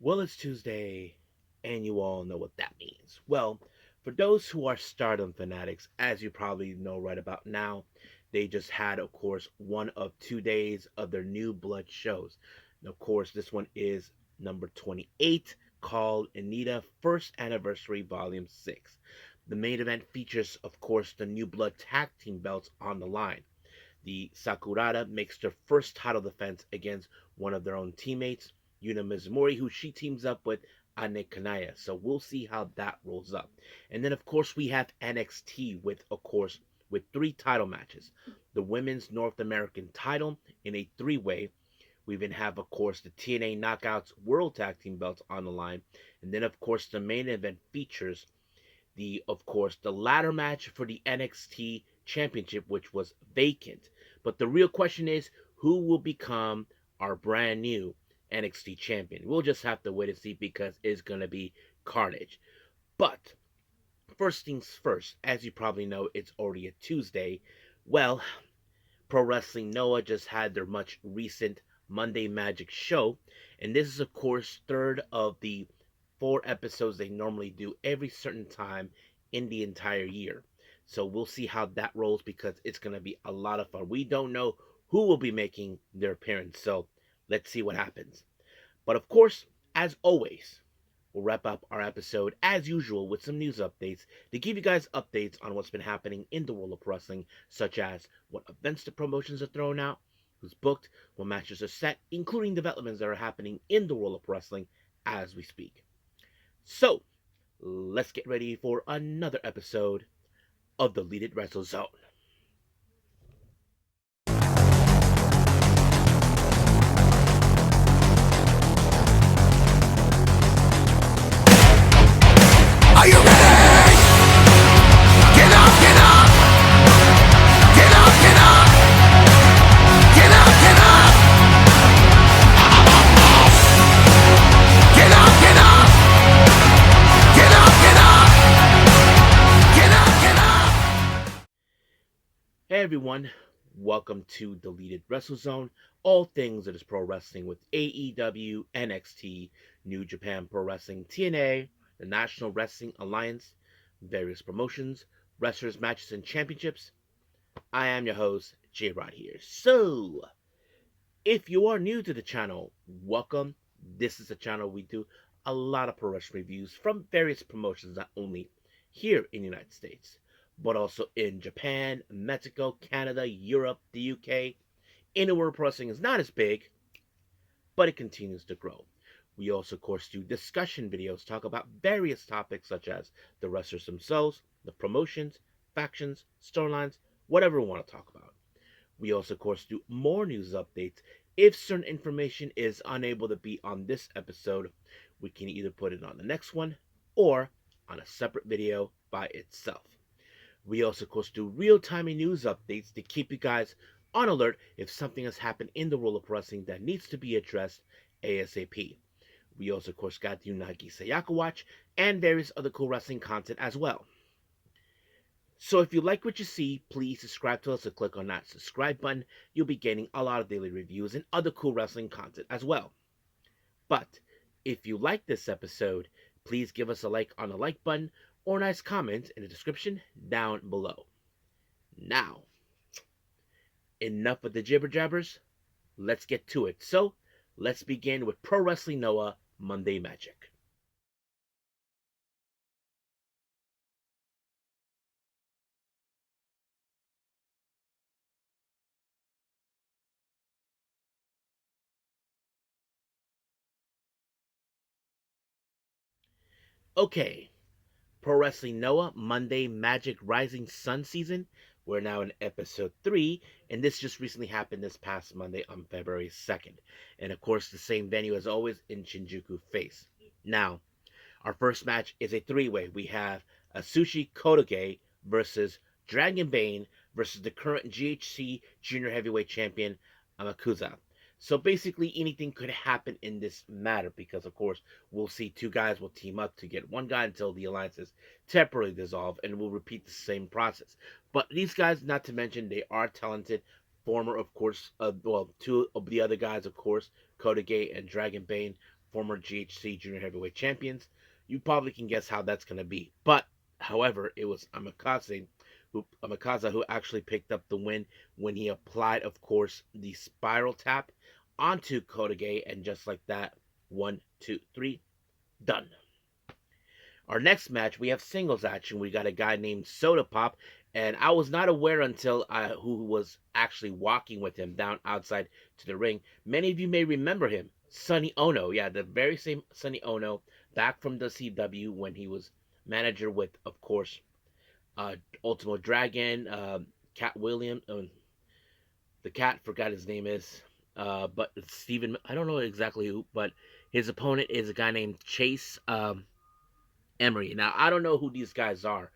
Well, it's Tuesday, and you all know what that means. Well, for those who are Stardom fanatics, as you probably know right about now, they just had, of course, one of 2 days of their new blood shows. And of course, this one is number 28, called Anita First Anniversary Volume 6. The main event features, of course, the new blood tag team belts on the line. The Sakurada makes their first title defense against one of their own teammates, Yuna Mizumori, who she teams up with Ane Kanaya. So we'll see how that rolls up. And then, of course, we have NXT with three title matches. The Women's North American title in a three-way. We even have, of course, the TNA Knockouts World Tag Team belts on the line. And then, of course, the main event features the ladder match for the NXT Championship, which was vacant. But the real question is, who will become our brand new NXT champion? We'll just have to wait and see because it's gonna be carnage. But first things first, as you probably know, it's already a Tuesday. Well, Pro Wrestling Noah just had their much recent Monday Magic show, and this is, of course, third of the four episodes they normally do every certain time in the entire year. So we'll see how that rolls because it's going to be a lot of fun. We don't know who will be making their appearance, so let's see what happens. But of course, as always, we'll wrap up our episode as usual with some news updates to give you guys updates on what's been happening in the world of wrestling, such as what events the promotions are throwing out, who's booked, what matches are set, including developments that are happening in the world of wrestling as we speak. So, let's get ready for another episode of the Deleted Wrestle Zone. Are you ready? Get up, get up! Get up, get up! Get up, get up! Get up, get up! Get up, get up! Get up, get up! Hey everyone, welcome to Deleted Wrestle Zone, all things that is pro wrestling with AEW, NXT, New Japan Pro Wrestling, TNA, the National Wrestling Alliance, various promotions, wrestlers, matches, and championships. I am your host, J-Rod here. So, if you are new to the channel, welcome. This is a channel we do a lot of pro wrestling reviews from various promotions, not only here in the United States, but also in Japan, Mexico, Canada, Europe, the UK. Anywhere pro wrestling is not as big, but it continues to grow. We also, of course, do discussion videos, talk about various topics such as the wrestlers themselves, the promotions, factions, storylines, whatever we want to talk about. We also, of course, do more news updates. If certain information is unable to be on this episode, we can either put it on the next one or on a separate video by itself. We also, of course, do real-time news updates to keep you guys on alert if something has happened in the world of wrestling that needs to be addressed ASAP. We also, of course, got the Unagi Sayaka Watch and various other cool wrestling content as well. So if you like what you see, please subscribe to us or click on that subscribe button. You'll be getting a lot of daily reviews and other cool wrestling content as well. But if you like this episode, please give us a like on the like button or a nice comment in the description down below. Now, enough of the jibber jabbers. Let's get to it. So, let's begin with Pro Wrestling Noah Monday Magic. Okay, Pro Wrestling Noah Monday Magic Rising Sun season. We're now in episode 3, and this just recently happened this past Monday on February 2nd. And of course, the same venue as always in Shinjuku Face. Now, our first match is a three-way. We have Atsushi Kotoge versus Dragon Bane versus the current GHC Junior Heavyweight Champion Amakusa. So basically, anything could happen in this matter because, of course, we'll see two guys will team up to get one guy until the alliance is temporarily dissolved, and we'll repeat the same process. But these guys, not to mention, they are talented. Former, of course, two of the other guys, of course, Kotoge and Dragon Bane, former GHC Junior Heavyweight Champions. You probably can guess how that's going to be. But, however, it was Amakaza who actually picked up the win when he applied, of course, the spiral tap onto Kotage, and just like that, 1, 2, 3, done. Our next match, we have singles action. We got a guy named Soda Pop, and I was not aware until who was actually walking with him down outside to the ring. Many of you may remember him, Sonny Ono. Yeah, the very same Sonny Ono, back from the CW when he was manager with, of course, Ultimo Dragon, Cat Williams, the cat, forgot his name is. But Steven, I don't know exactly who, but his opponent is a guy named Chase Emery. Now, I don't know who these guys are.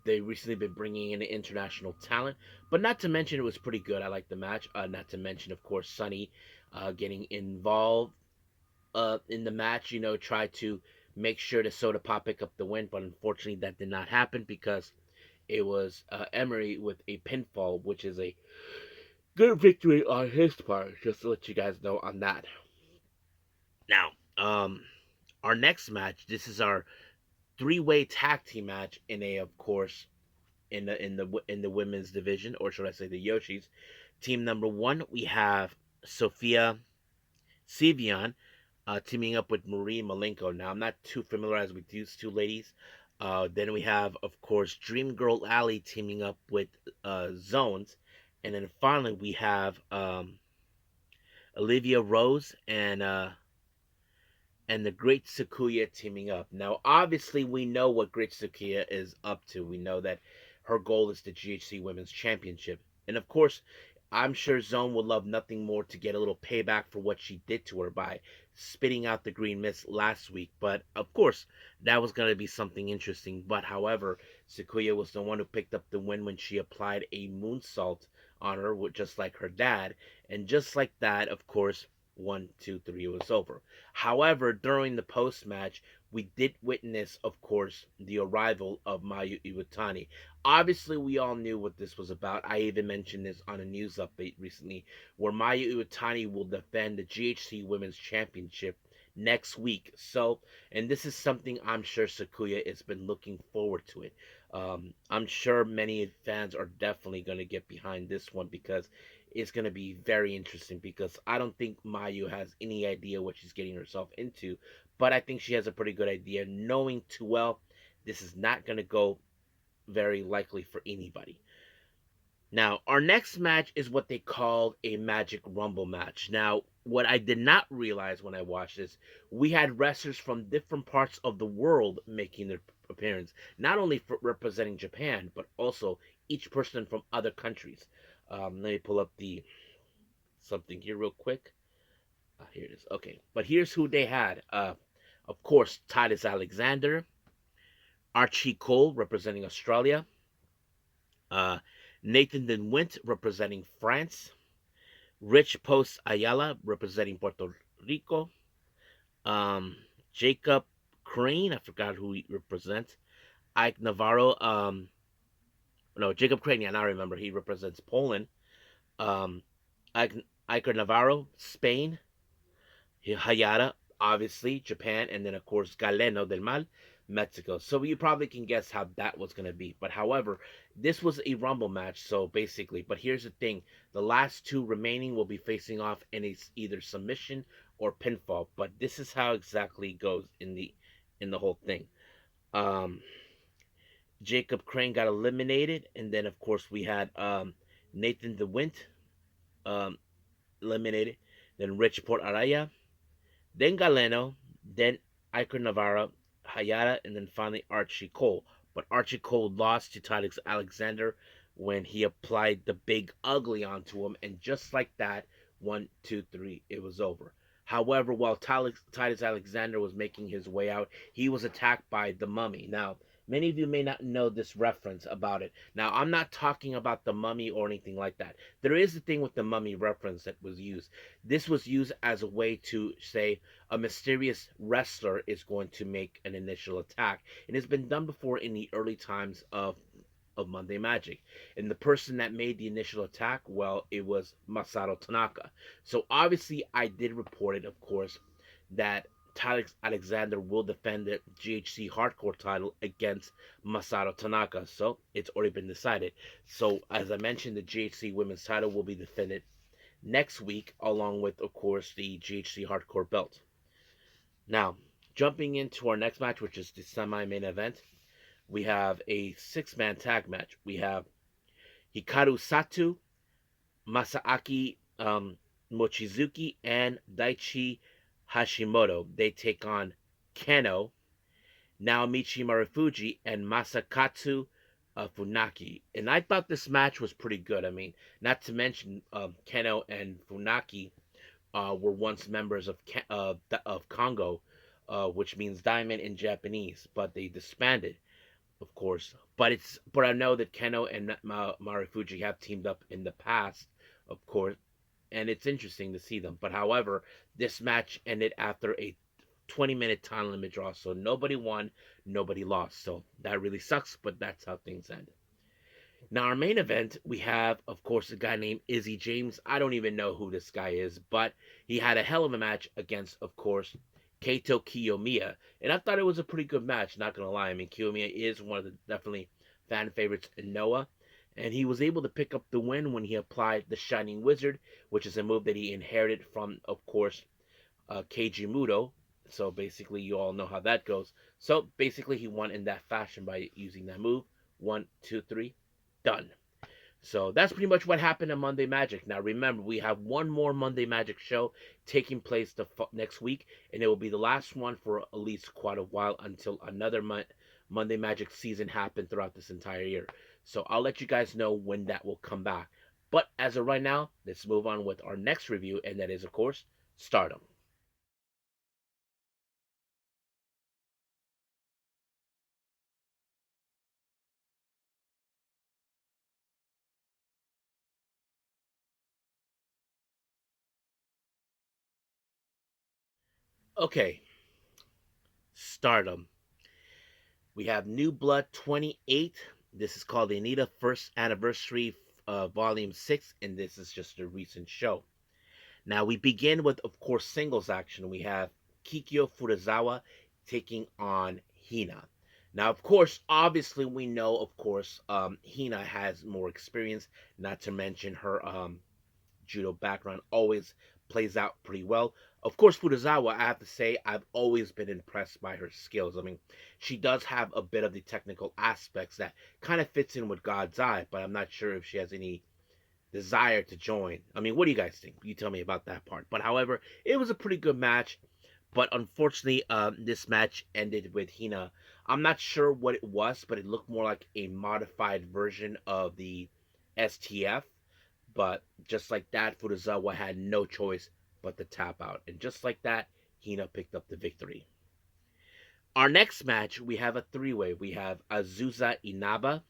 They recently been bringing in international talent, but not to mention it was pretty good. I like the match. Not to mention, of course, Sonny getting involved in the match. Try to make sure to Soda Pop pick up the win, but unfortunately that did not happen because it was Emery with a pinfall, which is a good victory on his part. Just to let you guys know on that. Now, our next match. This is our three-way tag team match in a, of course, in the women's division, or should I say the Yoshis. Team number one, we have Sophia Sivian teaming up with Marie Malenko. Now, I'm not too familiarized with these two ladies. Then we have, of course, Dream Girl Alley teaming up with Zones. And then finally, we have Olivia Rose and the Great Sakuya teaming up. Now, obviously, we know what Great Sakuya is up to. We know that her goal is the GHC Women's Championship. And of course, I'm sure Zone would love nothing more to get a little payback for what she did to her by spitting out the green mist last week. But of course, that was going to be something interesting. But however, Sakuya was the one who picked up the win when she applied a moonsault on her, just like her dad. And just like that, of course, 1, 2, 3, it was over. However, during the post match, we did witness, of course, the arrival of Mayu Iwatani. Obviously, we all knew what this was about. I even mentioned this on a news update recently, where Mayu Iwatani will defend the GHC Women's Championship next week. So, and this is something I'm sure Sakuya has been looking forward to it. I'm sure many fans are definitely going to get behind this one because it's going to be very interesting because I don't think Mayu has any idea what she's getting herself into, but I think she has a pretty good idea, knowing too well this is not going to go very likely for anybody. Now, our next match is what they called a Magic Rumble match. Now, what I did not realize when I watched this, we had wrestlers from different parts of the world making their appearance, not only for representing Japan, but also each person from other countries. Let me pull up the something here real quick. Here it is. Okay, but here's who they had. Of course, Titus Alexander, Archie Cole representing Australia, uh, Nathan DeWint representing France, Rich Post Ayala representing Puerto Rico, um, Jacob Crane, I forgot who he represents, Ike Navarro, no, Jacob Crane, yeah, now I remember, he represents Poland, um, Ike, Ike Navarro, Spain, Hayata, obviously, Japan, and then, of course, Galeno del Mal, Mexico. So you probably can guess how that was going to be. But however, this was a Rumble match, so basically. But here's the thing. The last two remaining will be facing off in either submission or pinfall. But this is how exactly it goes in the whole thing. Um, Jacob Crane got eliminated, and then, of course, we had Nathan DeWint um, eliminated. Then Rich Port Araya, then Galeno, then Iker Navarro, Hayata, and then finally Archie Cole. But Archie Cole lost to Titus Alexander when he applied the big ugly onto him, and just like that, 1, 2, 3, it was over. However, while Titus Alexander was making his way out, he was attacked by the Mummy. Now, many of you may not know this reference about it. Now, I'm not talking about the Mummy or anything like that. There is a thing with the Mummy reference that was used. This was used as a way to say a mysterious wrestler is going to make an initial attack. It has been done before in the early times of Monday Magic. And the person that made the initial attack, well, it was Masato Tanaka. So obviously I did report it, of course, that Tyler Alexander will defend the GHC Hardcore title against Masato Tanaka. So it's already been decided. So as I mentioned, the GHC Women's title will be defended next week, along with, of course, the GHC Hardcore belt. Now, jumping into our next match, which is the semi-main event, we have a six-man tag match. We have Hikaru Sato, Masaaki Mochizuki, and Daichi Hashimoto. They take on Keno, Naomichi Marufuji, and Masakatsu Funaki. And I thought this match was pretty good. I mean, not to mention Keno and Funaki were once members of Congo, which means diamond in Japanese, but they disbanded, of course. But I know that Keno and Marufuji have teamed up in the past, of course, and it's interesting to see them. But however, this match ended after a 20-minute time limit draw, so nobody won, nobody lost. So that really sucks, but that's how things end. Now, our main event, we have, of course, a guy named Izzy James. I don't even know who this guy is, but he had a hell of a match against, of course, Kaito Kiyomiya. And I thought it was a pretty good match, not going to lie. I mean, Kiyomiya is one of the definitely fan favorites in Noah. And he was able to pick up the win when he applied the Shining Wizard, which is a move that he inherited from, of course, Keiji Muto. So basically, you all know how that goes. So basically, he won in that fashion by using that move. One, two, three, done. So that's pretty much what happened in Monday Magic. Now remember, we have one more Monday Magic show taking place next week, and it will be the last one for at least quite a while until another Monday Magic season happens throughout this entire year. So I'll let you guys know when that will come back. But as of right now, let's move on with our next review, and that is, of course, Stardom. Okay, Stardom. We have New Blood 28. This is called the Anita First Anniversary Volume 6, and this is just a recent show. Now, we begin with, of course, singles action. We have Kikyo Furuzawa taking on Hina. Now, of course, obviously, we know, of course, Hina has more experience, not to mention her judo background always plays out pretty well. Of course, Furuzawa, I have to say, I've always been impressed by her skills. I mean, she does have a bit of the technical aspects that kind of fits in with God's Eye, but I'm not sure if she has any desire to join. I mean, what do you guys think? You tell me about that part. But however, it was a pretty good match. But unfortunately, this match ended with Hina. I'm not sure what it was, but it looked more like a modified version of the STF. But just like that, Furuzawa had no choice but to tap out. And just like that, Hina picked up the victory. Our next match, we have a three-way. We have Azusa Inaba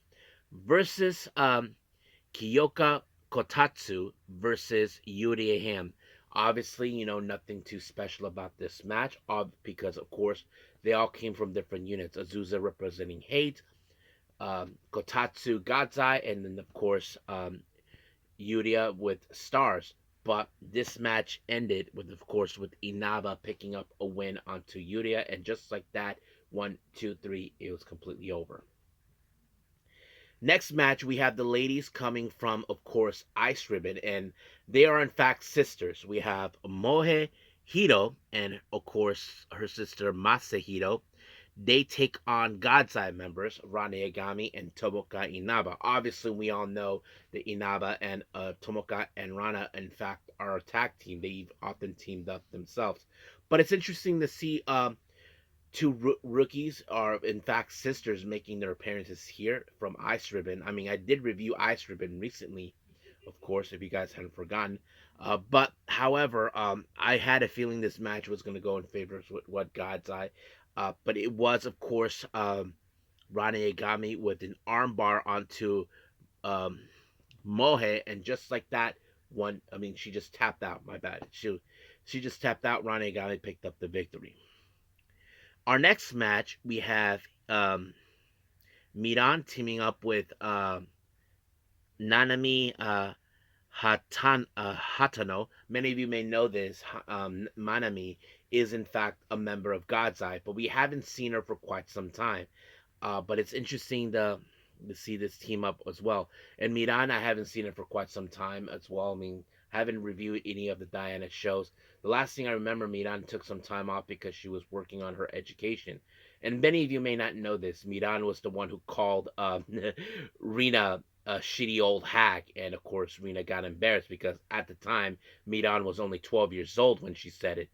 versus Kiyoka Kotatsu versus Yuri Ham. Obviously, nothing too special about this match, because, of course, they all came from different units. Azusa representing Hate, Kotatsu Gadzai, and then, of course, Yuria with Stars. But this match ended with, of course, with Inaba picking up a win onto Yuria, and just like that, 1, 2, 3, it was completely over. Next match, we have the ladies coming from, of course, Ice Ribbon, and they are in fact sisters. We have Mohe Hiro and, of course, her sister Masahiro. They take on God's Eye members, Rane Agami and Tomoka Inaba. Obviously, we all know that Inaba and Tomoka and Rana, in fact, are a tag team. They've often teamed up themselves. But it's interesting to see two rookies are in fact sisters making their appearances here from Ice Ribbon. I mean, I did review Ice Ribbon recently, of course, if you guys hadn't forgotten. But however, I had a feeling this match was going to go in favor of what God's Eye. But it was, of course, Rane Agami with an armbar onto um, Mohe, and just like that, one. I mean, she just tapped out. My bad. She just tapped out. Rane Agami picked up the victory. Our next match, we have Miran teaming up with Nanami Hatano. Many of you may know this. Manami is in fact a member of God's Eye, but we haven't seen her for quite some time. But it's interesting to see this team up as well. And Miran, I haven't seen it for quite some time as well. I mean, I haven't reviewed any of the Diana shows. The last thing I remember, Miran took some time off because she was working on her education. And many of you may not know this. Miran was the one who called Rena a shitty old hack, and of course, Rena got embarrassed because at the time, Miran was only 12 years old when she said it,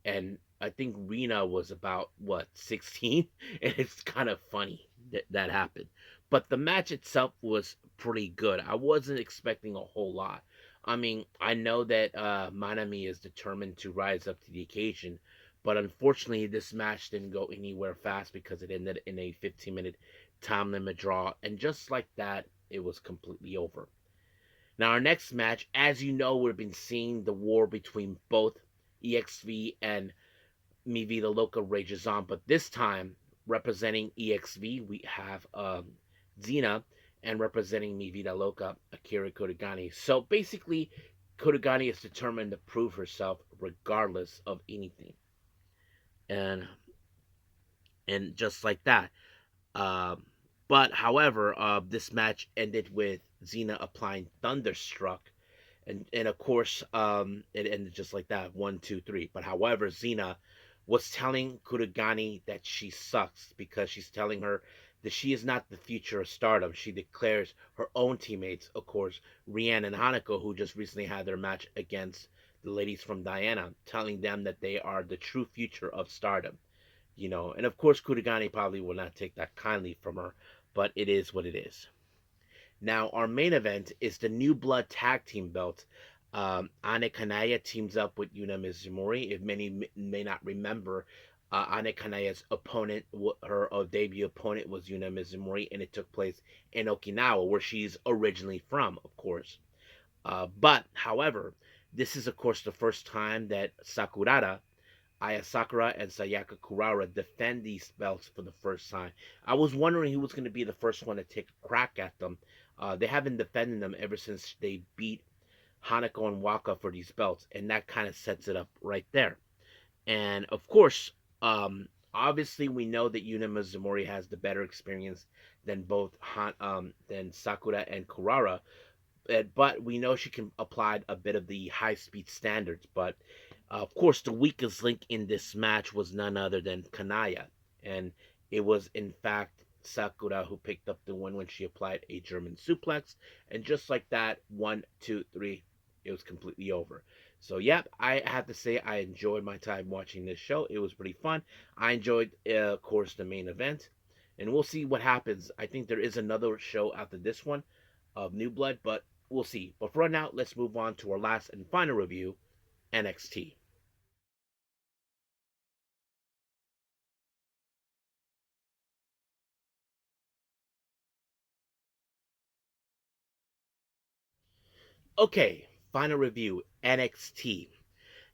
and I think Rena was about what 16, and it's kind of funny that that happened. But the match itself was pretty good. I wasn't expecting a whole lot. I mean, I know that Manami is determined to rise up to the occasion, but unfortunately, this match didn't go anywhere fast because it ended in a 15-minute time limit draw, and just like that, it was completely over. Now, our next match, as you know, we've been seeing the war between both EXV and Mi Vida Loca rages on, but this time representing EXV, we have Xena, and representing Mi Vida Loca, Akira Kodagani. So basically, Kodagani is determined to prove herself regardless of anything, and just like that. Um, but however, this match ended with Xena applying Thunderstruck, and of course, it ended just like that, 1, 2, 3. But however, Xena was telling Kuragani that she sucks because she's telling her that she is not the future of Stardom. She declares her own teammates, of course, Rianne and Hanako, who just recently had their match against the ladies from Diana, telling them that they are the true future of Stardom. And of course, Kuragani probably will not take that kindly from her, but it is what it is. Now, our main event is the New Blood Tag Team belt. Ane Kanaya teams up with Yuna Mizumori. If many may not remember, Ane Kanaya's opponent, her debut opponent, was Yuna Mizumori, and it took place in Okinawa, where she's originally from, of course. But, however, this is, of course, the first time that Aya Sakura and Sayaka Kurara defend these belts for the first time. I was wondering who was going to be the first one to take a crack at them. They haven't defended them ever since they beat Hanako and Waka for these belts, and that kind of sets it up right there. And of course, obviously, we know that Yuna Mizumori has the better experience than than Sakura and Kurara, but we know she can apply a bit of the high speed standards. But of course, the weakest link in this match was none other than Kanaya, and it was in fact Sakura who picked up the win when she applied a German suplex, and just like that, 1, 2, 3, it was completely over. So, yeah, I have to say I enjoyed my time watching this show. It was pretty fun. I enjoyed, of course, the main event, and we'll see what happens. I think there is another show after this one of New Blood, but we'll see. But for right now, let's move on to our last and final review, NXT. Okay, final review, NXT.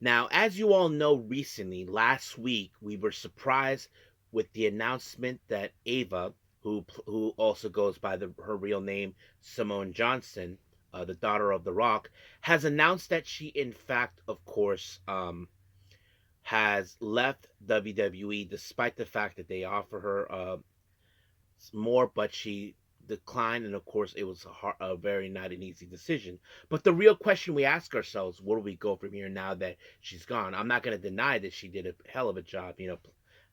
Now, as you all know, recently, last week, we were surprised with the announcement that Ava, who also goes by her real name, Simone Johnson, the daughter of The Rock, has announced that she, in fact, of course, has left WWE despite the fact that they offer her more, but she declined, and of course, it was a very not an easy decision. But the real question we ask ourselves: where do we go from here now that she's gone? I'm not going to deny that she did a hell of a job,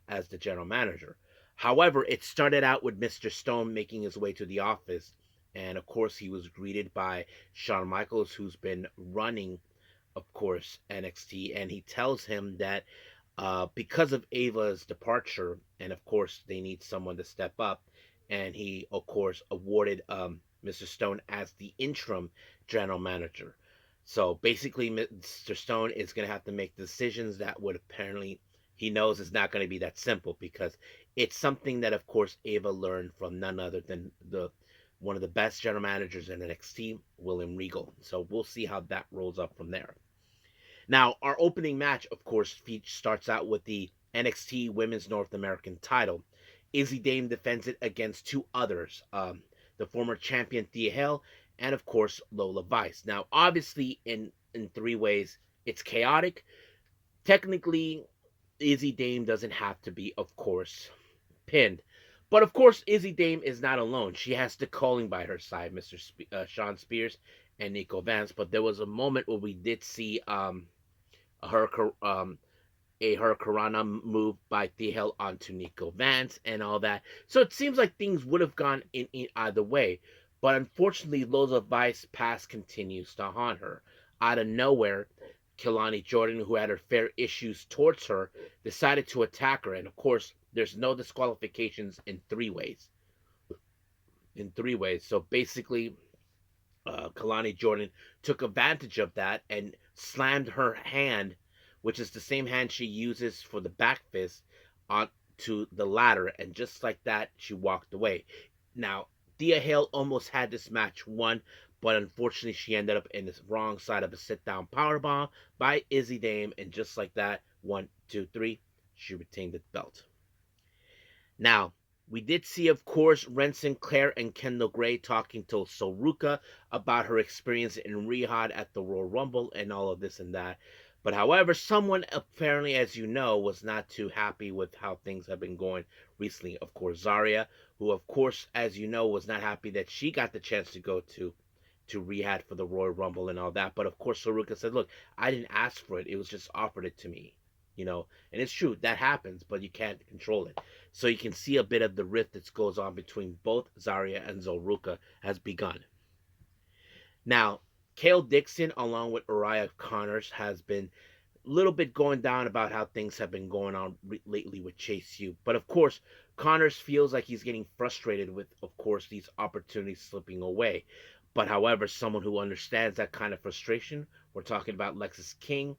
as the general manager. However, it started out with Mr. Stone making his way to the office, and of course, he was greeted by Shawn Michaels, who's been running, of course, NXT, and he tells him that because of Ava's departure, and of course they need someone to step up, and he of course awarded Mr. Stone as the interim general manager. So basically, Mr. Stone is going to have to make decisions that would apparently he knows is not going to be that simple because it's something that of course Ava learned from none other than the one of the best general managers in NXT, William Regal. So we'll see how that rolls up from there. Now, our opening match, of course, starts out with the NXT Women's North American title. Izzy Dame defends it against two others, the former champion Thea Hale and of course Lola Vice. Now, obviously, in three ways, it's chaotic. Technically, Izzy Dame doesn't have to be, of course, pinned. But of course, Izzy Dame is not alone. She has the calling by her side, Sean Spears and Nico Vance. But there was a moment where we did see her a Hurricanrana move by Thea onto Nico Vance and all that. So it seems like things would have gone in either way. But unfortunately, Lola Vice past continues to haunt her. Out of nowhere, Kelani Jordan, who had her fair issues towards her, decided to attack her. And of course, there's no disqualifications in three ways. In three ways. So basically, Kalani Jordan took advantage of that and slammed her hand, which is the same hand she uses for the back fist, onto the ladder. And just like that, she walked away. Now, Thea Hale almost had this match won, but unfortunately, she ended up in the wrong side of a sit down powerbomb by Izzy Dame. And just like that, 1, 2, 3, she retained the belt. Now, we did see, of course, Ren Sinclair and Kendall Gray talking to Soruka about her experience in Riyadh at the Royal Rumble and all of this and that. But however, someone apparently, as you know, was not too happy with how things have been going recently. Of course, Zarya, who, of course, as you know, was not happy that she got the chance to go to Riyadh for the Royal Rumble and all that. But of course, Saruka said, "Look, I didn't ask for it. It was just offered it to me." And it's true that happens, but you can't control it. So you can see a bit of the rift that goes on between both Zarya and Zoruka has begun. Now, Kale Dixon, along with Uriah Connors, has been a little bit going down about how things have been going on lately with Chase U. But of course, Connors feels like he's getting frustrated with, of course, these opportunities slipping away. But however, someone who understands that kind of frustration, we're talking about Lexis King,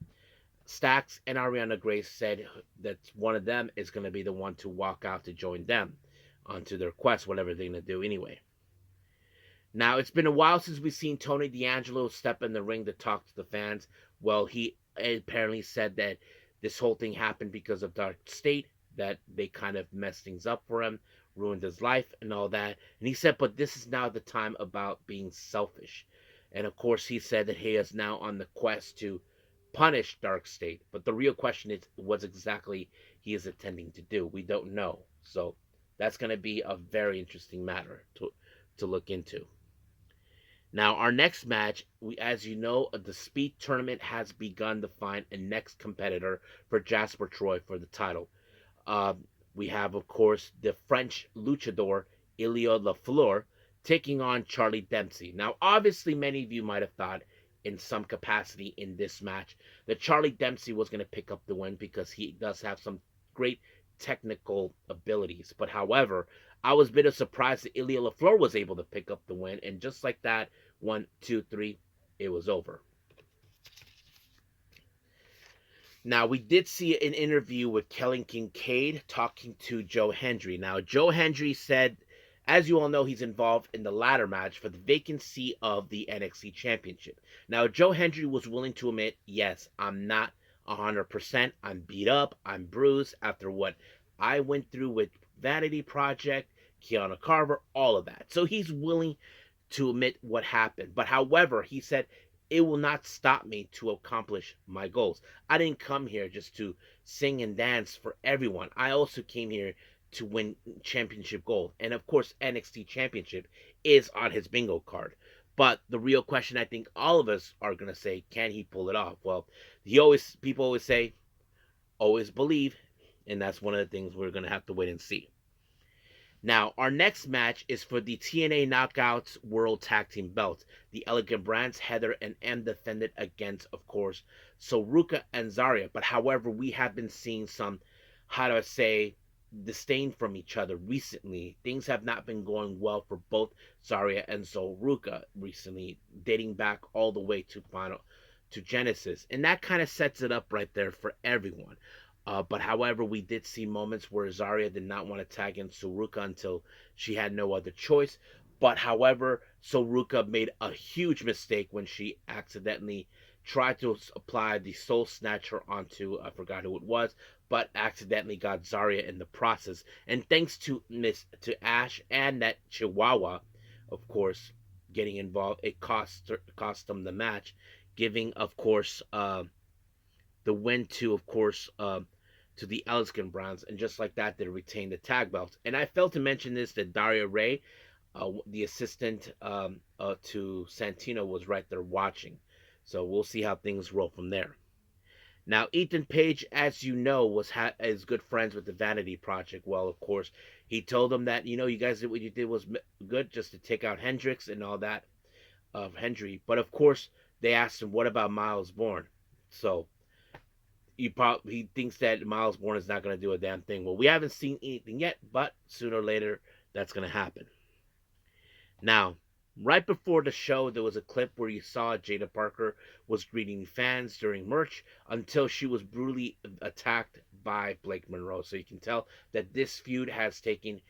Stacks, and Ariana Grace, said that one of them is going to be the one to walk out to join them onto their quest, whatever they're going to do anyway. Now, it's been a while since we've seen Tony D'Angelo step in the ring to talk to the fans. Well, he apparently said that this whole thing happened because of Dark State, that they kind of messed things up for him, ruined his life, and all that. And he said, but this is now the time about being selfish. And of course, he said that he is now on the quest to punish Dark State. But the real question is what exactly he is intending to do. We don't know. So that's going to be a very interesting matter to look into. Now, our next match, as you know, the Speed Tournament has begun to find a next competitor for Jasper Troy for the title. Uh, we have, of course, the French luchador Ilya Lafleur taking on Charlie Dempsey. Now, obviously, many of you might have thought in some capacity in this match that Charlie Dempsey was going to pick up the win because he does have some great technical abilities. But however, I was a bit of surprised that Ilya Lafleur was able to pick up the win, and just like that, 1, 2, 3, it was over. Now, we did see an interview with Kellen Kincaid talking to Joe Hendry. Now, Joe Hendry said, as you all know, he's involved in the ladder match for the vacancy of the NXT Championship. Now, Joe Hendry was willing to admit, yes, I'm not 100%. I'm beat up. I'm bruised after what I went through with Vanity Project, Kiana Carver, all of that. So he's willing to admit what happened. But however, he said, it will not stop me to accomplish my goals. I didn't come here just to sing and dance for everyone. I also came here to win championship gold. And of course, NXT Championship is on his bingo card. But the real question I think all of us are going to say, can he pull it off? Well, people always say, always believe. And that's one of the things we're going to have to wait and see. Now, our next match is for the TNA Knockouts World Tag Team Belts. The Elegant Brands, Heather and M, defended against, of course, Soruka and Zarya. But however, we have been seeing some, how do I say, disdain from each other recently. Things have not been going well for both Zarya and Soruka recently, dating back all the way to Genesis. And that kind of sets it up right there for everyone. But however, we did see moments where Zarya did not want to tag in Soruka until she had no other choice. But however, Soruka made a huge mistake when she accidentally tried to apply the Soul Snatcher onto, I forgot who it was, but accidentally got Zarya in the process. And thanks to Ash and that Chihuahua, of course, getting involved. It cost them the match, giving, of course, the win to, of course, to the Elskin Browns, and just like that, they retained the tag belts. And I failed to mention this, that Daria Ray, the assistant to Santino, was right there watching. So we'll see how things roll from there. Now, Ethan Page, as you know, is good friends with the Vanity Project. Well, of course, he told them that, you guys did what you did was good, just to take out Hendricks and all that of Hendry. But of course, they asked him, "What about Miles Bourne?" So he thinks that Miles Bourne is not going to do a damn thing. Well, we haven't seen anything yet, but sooner or later, that's going to happen. Now, right before the show, there was a clip where you saw Jada Parker was greeting fans during merch until she was brutally attacked by Blake Monroe. So you can tell that this feud has taken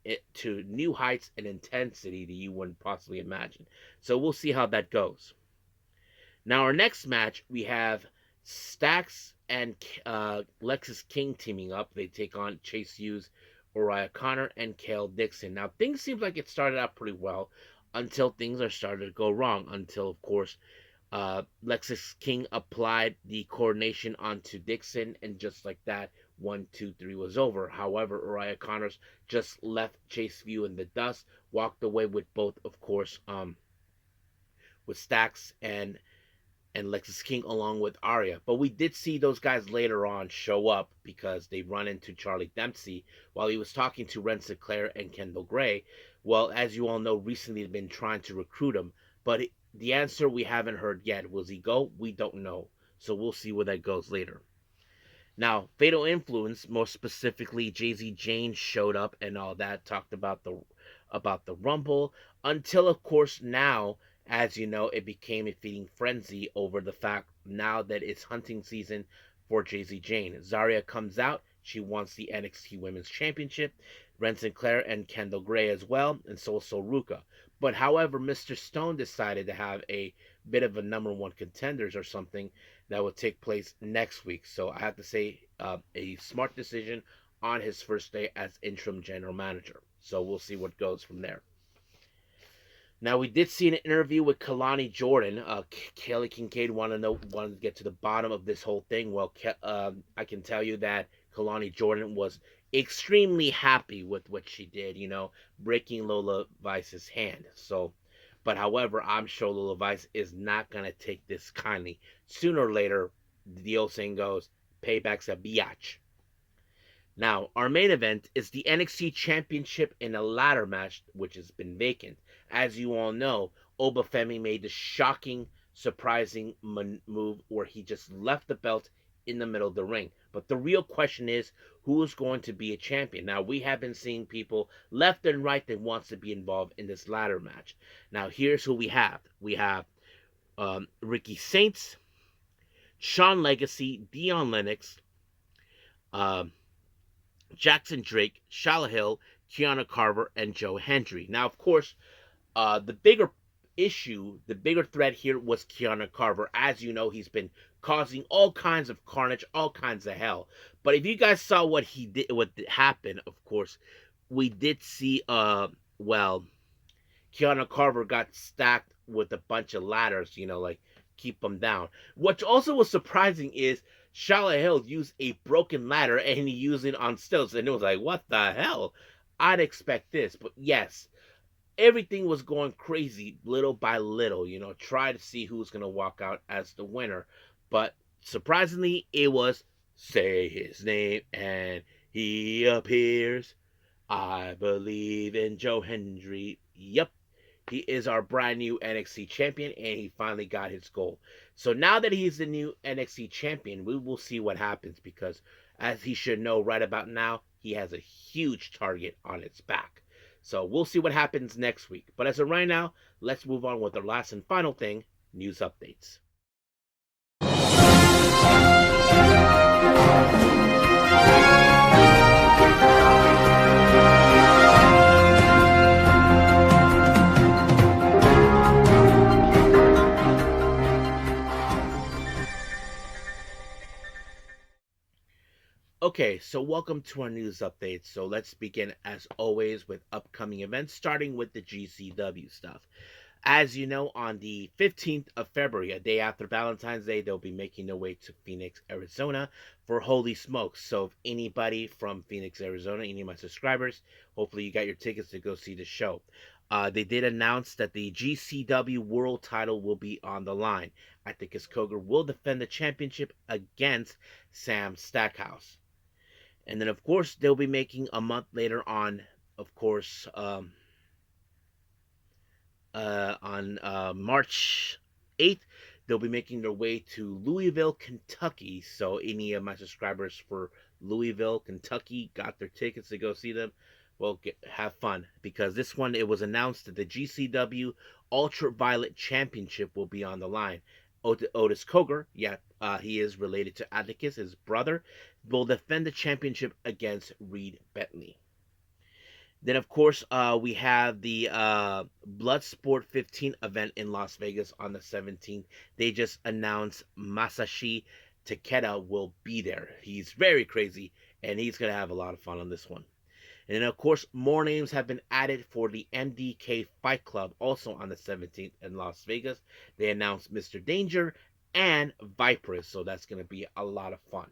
it to new heights and intensity that you wouldn't possibly imagine. So we'll see how that goes. Now, our next match, we have Stax and Lexis King teaming up. They take on Chase Hughes, Uriah Connor, and Kale Dixon. Now, things seem like it started out pretty well until things are starting to go wrong. Until, of course, Lexis King applied the coordination onto Dixon, and just like that, 1, 2, 3 was over. However, Uriah Connors just left Chase View in the dust, walked away with both, of course, with Stax and Lexis King along with Arya. But we did see those guys later on show up because they run into Charlie Dempsey while he was talking to Ren Sinclair and Kendall Gray. Well, as you all know, recently they've been trying to recruit him, but the answer we haven't heard yet. Will he go? We don't know. So we'll see where that goes later. Now, Fatal Influence, more specifically, Jay-Z Jane showed up and all that, talked about the Rumble, until, of course, now, as you know, it became a feeding frenzy over the fact now that it's hunting season for Jay-Z Jane. Zarya comes out. She wants the NXT Women's Championship. Ren Sinclair and Kendall Gray as well, and so is Ruka. But however, Mr. Stone decided to have a bit of a number one contenders or something that will take place next week. So I have to say, a smart decision on his first day as interim general manager. So we'll see what goes from there. Now, we did see an interview with Kalani Jordan. Kelly Kincaid wanted to get to the bottom of this whole thing. Well, I can tell you that Kalani Jordan was extremely happy with what she did, breaking Lola Vice's hand. So, but however, I'm sure Lola Vice is not going to take this kindly. Sooner or later, the old saying goes, payback's a biatch. Now, our main event is the NXT Championship in a ladder match, which has been vacant. As you all know, Obafemi made the shocking, surprising move where he just left the belt in the middle of the ring. But the real question is, who is going to be a champion? Now, we have been seeing people left and right that wants to be involved in this ladder match. Now, here's who we have. We have Ricky Saints, Shawn Legacy, Dion Lennox, Jackson Drake, Shala Hill, Kiana Carver, and Joe Hendry. Now, of course, the bigger issue, the bigger threat here was Kiana Carver. As you know, he's been causing all kinds of carnage, all kinds of hell. But if you guys saw what he did, what happened, of course, we did see, Kiana Carver got stacked with a bunch of ladders, like keep them down. What also was surprising is Shala Hill used a broken ladder and he used it on stilts, and it was like, what the hell? I'd expect this, but yes, everything was going crazy little by little, try to see who's going to walk out as the winner. But surprisingly, it was say his name and he appears. I believe in Joe Hendry. Yep, he is our brand new NXT champion, and he finally got his goal. So now that he's the new NXT champion, we will see what happens, because as he should know right about now, he has a huge target on its back. So we'll see what happens next week. But as of right now, let's move on with our last and final thing, news updates. Okay, so welcome to our news update. So let's begin, as always, with upcoming events, starting with the GCW stuff. As you know, on the 15th of February, a day after Valentine's Day, they'll be making their way to Phoenix, Arizona for Holy Smokes. So, if anybody from Phoenix, Arizona, any of my subscribers, hopefully you got your tickets to go see the show. They did announce that the GCW World title will be on the line. Atticus Cogar will defend the championship against Sam Stackhouse. And then, of course, they'll be making a month later of course, on March 8th, they'll be making their way to Louisville, Kentucky. So, any of my subscribers for Louisville, Kentucky got their tickets to go see them. Well, have fun because this one it was announced that the GCW Ultraviolet Championship will be on the line. Otis Cogar, yeah, he is related to Atticus, his brother, will defend the championship against Reed Bentley. Then, of course, we have the Bloodsport 15 event in Las Vegas on the 17th. They just announced Masashi Takeda will be there. He's very crazy, and he's going to have a lot of fun on this one. And then, of course, more names have been added for the MDK Fight Club, also on the 17th in Las Vegas. They announced Mr. Danger and Viperous, so that's going to be a lot of fun.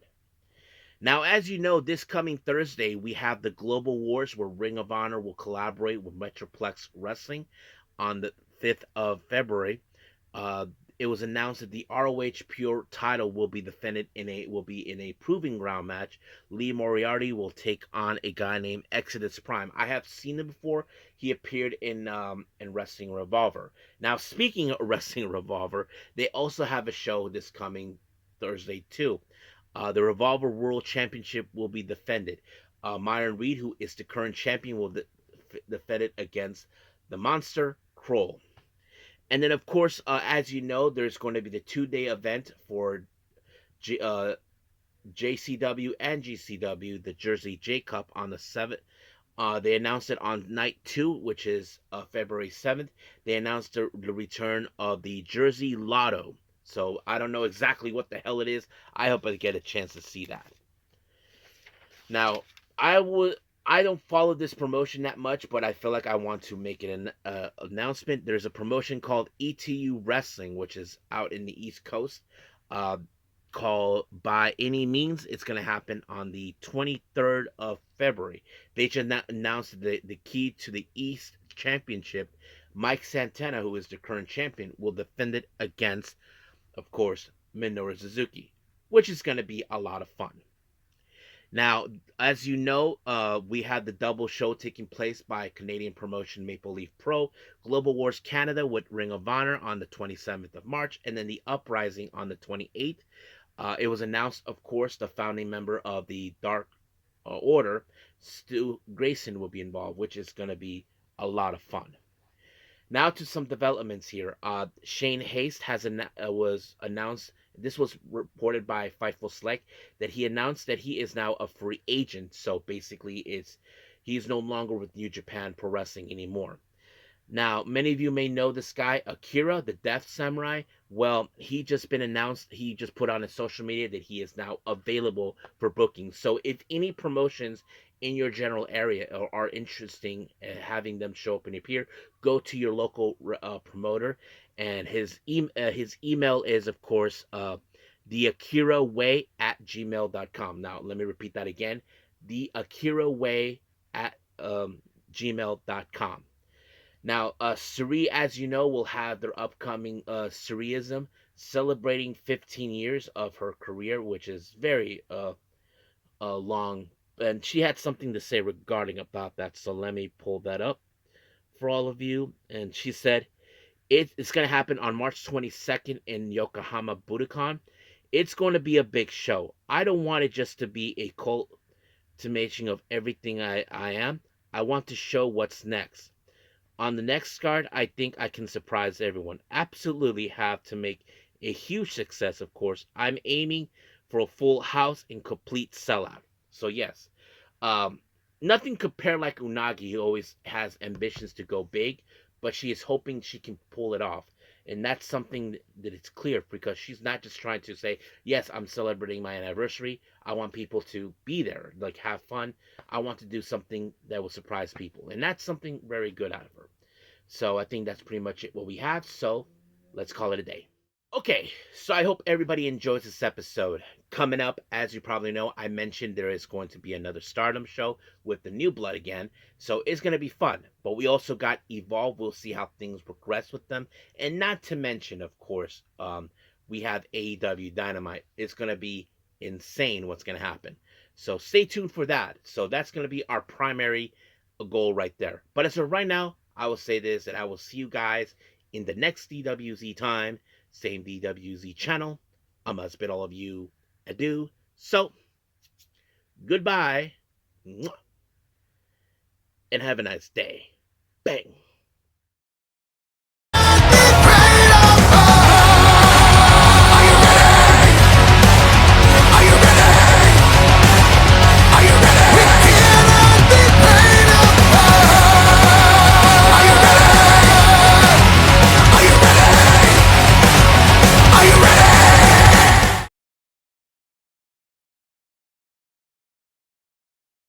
Now, as you know, this coming Thursday, we have the Global Wars where Ring of Honor will collaborate with Metroplex Wrestling on the 5th of February. It was announced that the ROH Pure title will be defended in a proving ground match. Lee Moriarty will take on a guy named Exodus Prime. I have seen him before. He appeared in Wrestling Revolver. Now, speaking of Wrestling Revolver, they also have a show this coming Thursday too. The Revolver World Championship will be defended. Myron Reed, who is the current champion, will defend it against the Monster Kroll. And then, of course, as you know, there's going to be the 2-day event for JCW and GCW, the Jersey J Cup, on the 7th. They announced it on night 2, which is February 7th. They announced the return of the Jersey Lotto. So I don't know exactly what the hell it is. I hope I get a chance to see that. Now, I don't follow this promotion that much, but I feel like I want to make an announcement. There's a promotion called ETU Wrestling, which is out in the East Coast. Called By Any Means. It's going to happen on the 23rd of February. They just announced the key to the East Championship. Mike Santana, who is the current champion, will defend it against, of course, Minoru Suzuki, which is going to be a lot of fun. Now, as you know, we had the double show taking place by Canadian promotion Maple Leaf Pro, Global Wars Canada with Ring of Honor on the 27th of March, and then the Uprising on the 28th. It was announced, of course, the founding member of the Dark Order, Stu Grayson, will be involved, which is going to be a lot of fun. Now to some developments here. Shane Haste was announced. This was reported by Fightful Select that he announced that he is now a free agent. So basically, he's no longer with New Japan Pro Wrestling anymore. Now, many of you may know this guy, Akira, the Death Samurai. Well, he just been announced. He just put on his social media that he is now available for booking. So if any promotions in your general area are interesting in having them show up and appear, go to your local promoter. And his email is, of course, theakiraway@gmail.com. Now, let me repeat that again. theakiraway@gmail.com. Now, Sareee, as you know, will have their upcoming Sareeism celebrating 15 years of her career, which is very long. And she had something to say regarding about that. So let me pull that up for all of you. And she said, it's going to happen on March 22nd in Yokohama Budokan. It's going to be a big show. I don't want it just to be a culmination of everything I am. I want to show what's next. On the next card, I think I can surprise everyone. Absolutely have to make a huge success, of course. I'm aiming for a full house and complete sellout. So, yes. Nothing compared like Unagi, who always has ambitions to go big, but she is hoping she can pull it off. And that's something that it's clear because she's not just trying to say, yes, I'm celebrating my anniversary. I want people to be there, like have fun. I want to do something that will surprise people. And that's something very good out of her. So I think that's pretty much it what we have. So let's call it a day. Okay, so I hope everybody enjoys this episode. Coming up, as you probably know, I mentioned there is going to be another Stardom show with the new blood again. So it's going to be fun. But we also got Evolve. We'll see how things progress with them. And not to mention, of course, we have AEW Dynamite. It's going to be insane what's going to happen. So stay tuned for that. So that's going to be our primary goal right there. But as of right now, I will say this, that I will see you guys in the next DWZ time, same DWZ channel. I must bid all of you adieu. So, goodbye, and have a nice day. Bang.